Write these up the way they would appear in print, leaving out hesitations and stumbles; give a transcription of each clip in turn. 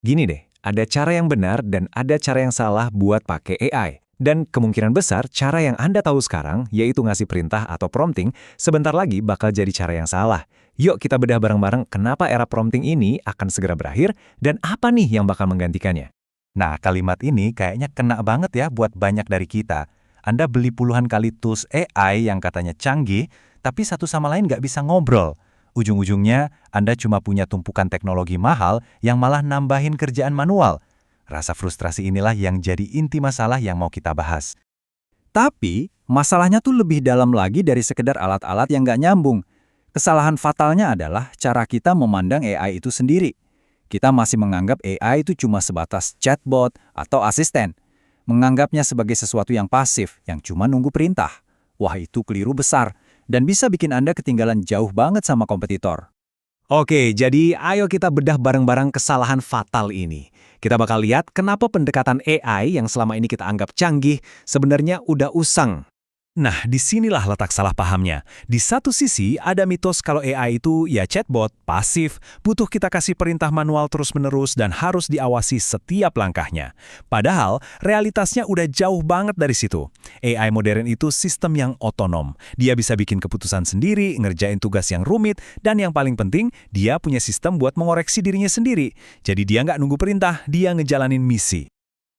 Gini deh, ada cara yang benar dan ada cara yang salah buat pakai AI. Dan kemungkinan besar cara yang Anda tahu sekarang, yaitu ngasih perintah atau prompting, sebentar lagi bakal jadi cara yang salah. Yuk kita bedah bareng-bareng kenapa era prompting ini akan segera berakhir dan apa nih yang bakal menggantikannya. Nah, kalimat ini kayaknya kena banget ya buat banyak dari kita. Anda beli puluhan kali tools AI yang katanya canggih, tapi satu sama lain nggak bisa ngobrol. Ujung-ujungnya, Anda cuma punya tumpukan teknologi mahal yang malah nambahin kerjaan manual. Rasa frustrasi inilah yang jadi inti masalah yang mau kita bahas. Tapi, masalahnya tuh lebih dalam lagi dari sekedar alat-alat yang nggak nyambung. Kesalahan fatalnya adalah cara kita memandang AI itu sendiri. Kita masih menganggap AI itu cuma sebatas chatbot atau asisten. Menganggapnya sebagai sesuatu yang pasif, yang cuma nunggu perintah. Wah, itu keliru besar dan bisa bikin Anda ketinggalan jauh banget sama kompetitor. Oke, jadi ayo kita bedah bareng-barang kesalahan fatal ini. Kita bakal lihat kenapa pendekatan AI yang selama ini kita anggap canggih sebenarnya udah usang. Nah, disinilah letak salah pahamnya. Di satu sisi, ada mitos kalau AI itu ya chatbot, pasif, butuh kita kasih perintah manual terus-menerus dan harus diawasi setiap langkahnya. Padahal, realitasnya udah jauh banget dari situ. AI modern itu sistem yang otonom. Dia bisa bikin keputusan sendiri, ngerjain tugas yang rumit, dan yang paling penting, dia punya sistem buat mengoreksi dirinya sendiri. Jadi dia nggak nunggu perintah, dia ngejalanin misi.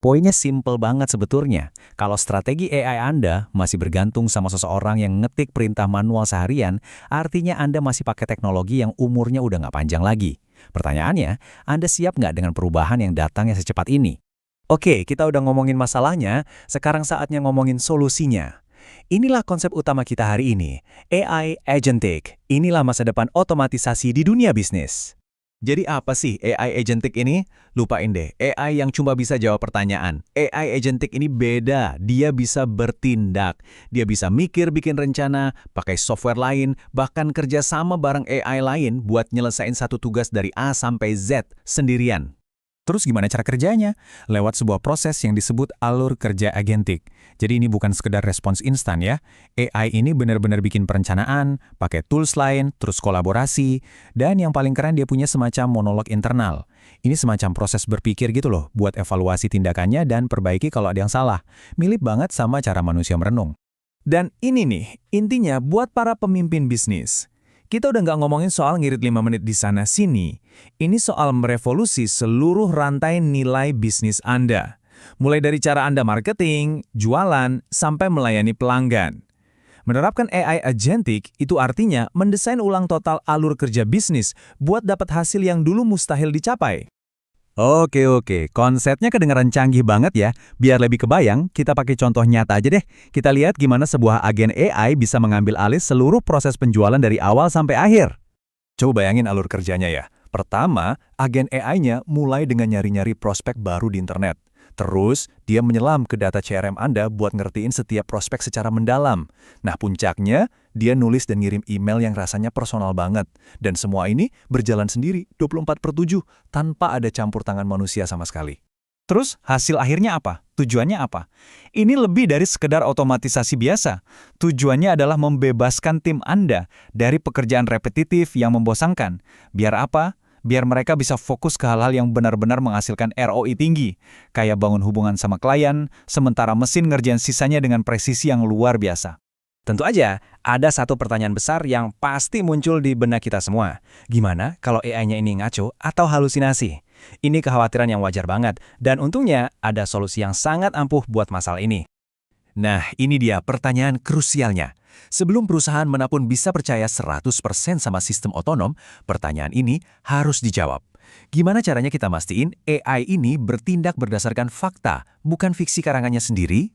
Poinnya simple banget sebetulnya. Kalau strategi AI Anda masih bergantung sama seseorang yang ngetik perintah manual seharian, artinya Anda masih pakai teknologi yang umurnya udah nggak panjang lagi. Pertanyaannya, Anda siap nggak dengan perubahan yang datangnya secepat ini? Oke, kita udah ngomongin masalahnya, sekarang saatnya ngomongin solusinya. Inilah konsep utama kita hari ini, AI Agentic. Inilah masa depan otomatisasi di dunia bisnis. Jadi apa sih AI Agentic ini? Lupain deh, AI yang cuma bisa jawab pertanyaan. AI Agentic ini beda, dia bisa bertindak. Dia bisa mikir bikin rencana, pakai software lain, bahkan kerja sama bareng AI lain buat nyelesain satu tugas dari A sampai Z sendirian. Terus gimana cara kerjanya? Lewat sebuah proses yang disebut alur kerja agentik. Jadi ini bukan sekedar respons instan ya. AI ini benar-benar bikin perencanaan, pakai tools lain, terus kolaborasi, dan yang paling keren dia punya semacam monolog internal. Ini semacam proses berpikir gitu loh, buat evaluasi tindakannya dan perbaiki kalau ada yang salah. Mirip banget sama cara manusia merenung. Dan ini nih, intinya buat para pemimpin bisnis. Kita udah nggak ngomongin soal ngirit 5 menit di sana-sini. Ini soal merevolusi seluruh rantai nilai bisnis Anda. Mulai dari cara Anda marketing, jualan, sampai melayani pelanggan. Menerapkan AI agentic itu artinya mendesain ulang total alur kerja bisnis buat dapat hasil yang dulu mustahil dicapai. Oke, konsepnya kedengaran canggih banget ya. Biar lebih kebayang, kita pakai contoh nyata aja deh. Kita lihat gimana sebuah agen AI bisa mengambil alih seluruh proses penjualan dari awal sampai akhir. Coba bayangin alur kerjanya ya. Pertama, agen AI-nya mulai dengan nyari-nyari prospek baru di internet. Terus, dia menyelam ke data CRM Anda buat ngertiin setiap prospek secara mendalam. Nah, puncaknya, dia nulis dan ngirim email yang rasanya personal banget. Dan semua ini berjalan sendiri 24/7 tanpa ada campur tangan manusia sama sekali. Terus, hasil akhirnya apa? Tujuannya apa? Ini lebih dari sekedar otomatisasi biasa. Tujuannya adalah membebaskan tim Anda dari pekerjaan repetitif yang membosankan. Biar apa? Biar mereka bisa fokus ke hal-hal yang benar-benar menghasilkan ROI tinggi, kayak bangun hubungan sama klien, sementara mesin ngerjain sisanya dengan presisi yang luar biasa. Tentu aja, ada satu pertanyaan besar yang pasti muncul di benak kita semua. Gimana kalau AI-nya ini ngaco atau halusinasi? Ini kekhawatiran yang wajar banget, dan untungnya ada solusi yang sangat ampuh buat masalah ini. Nah, ini dia pertanyaan krusialnya. Sebelum perusahaan manapun bisa percaya 100% sama sistem otonom, pertanyaan ini harus dijawab. Gimana caranya kita mastiin AI ini bertindak berdasarkan fakta, bukan fiksi karangannya sendiri?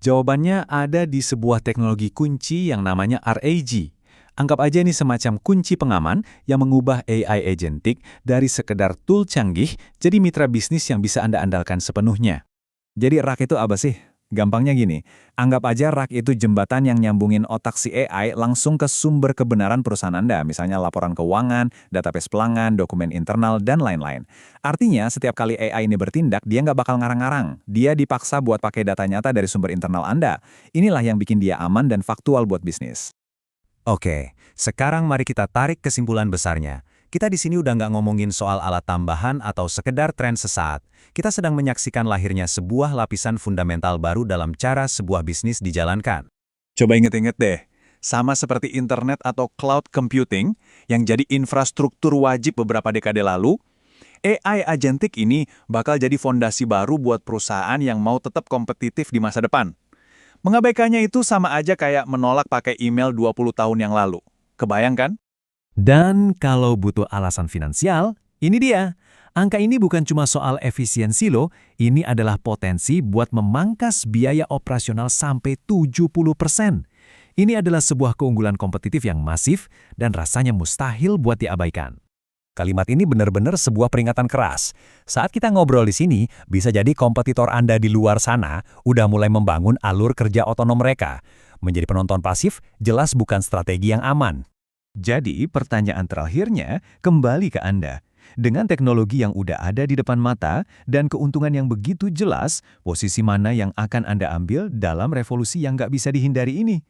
Jawabannya ada di sebuah teknologi kunci yang namanya RAG. Anggap aja ini semacam kunci pengaman yang mengubah AI agentic dari sekedar tool canggih jadi mitra bisnis yang bisa Anda andalkan sepenuhnya. Jadi RAG itu apa sih? Gampangnya gini, anggap aja RAG itu jembatan yang nyambungin otak si AI langsung ke sumber kebenaran perusahaan Anda, misalnya laporan keuangan, database pelanggan, dokumen internal, dan lain-lain. Artinya, setiap kali AI ini bertindak, dia nggak bakal ngarang-ngarang. Dia dipaksa buat pakai data nyata dari sumber internal Anda. Inilah yang bikin dia aman dan faktual buat bisnis. Oke, sekarang mari kita tarik kesimpulan besarnya. Kita di sini udah nggak ngomongin soal alat tambahan atau sekedar tren sesaat. Kita sedang menyaksikan lahirnya sebuah lapisan fundamental baru dalam cara sebuah bisnis dijalankan. Coba inget-inget deh, sama seperti internet atau cloud computing yang jadi infrastruktur wajib beberapa dekade lalu, AI agentic ini bakal jadi fondasi baru buat perusahaan yang mau tetap kompetitif di masa depan. Mengabaikannya itu sama aja kayak menolak pakai email 20 tahun yang lalu. Kebayang kan? Dan kalau butuh alasan finansial, ini dia. Angka ini bukan cuma soal efisiensi loh, ini adalah potensi buat memangkas biaya operasional sampai 70%. Ini adalah sebuah keunggulan kompetitif yang masif dan rasanya mustahil buat diabaikan. Kalimat ini benar-benar sebuah peringatan keras. Saat kita ngobrol di sini, bisa jadi kompetitor Anda di luar sana udah mulai membangun alur kerja otonom mereka. Menjadi penonton pasif jelas bukan strategi yang aman. Jadi, pertanyaan terakhirnya kembali ke Anda. Dengan teknologi yang udah ada di depan mata dan keuntungan yang begitu jelas, posisi mana yang akan Anda ambil dalam revolusi yang nggak bisa dihindari ini?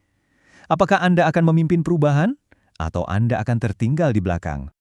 Apakah Anda akan memimpin perubahan? Atau Anda akan tertinggal di belakang?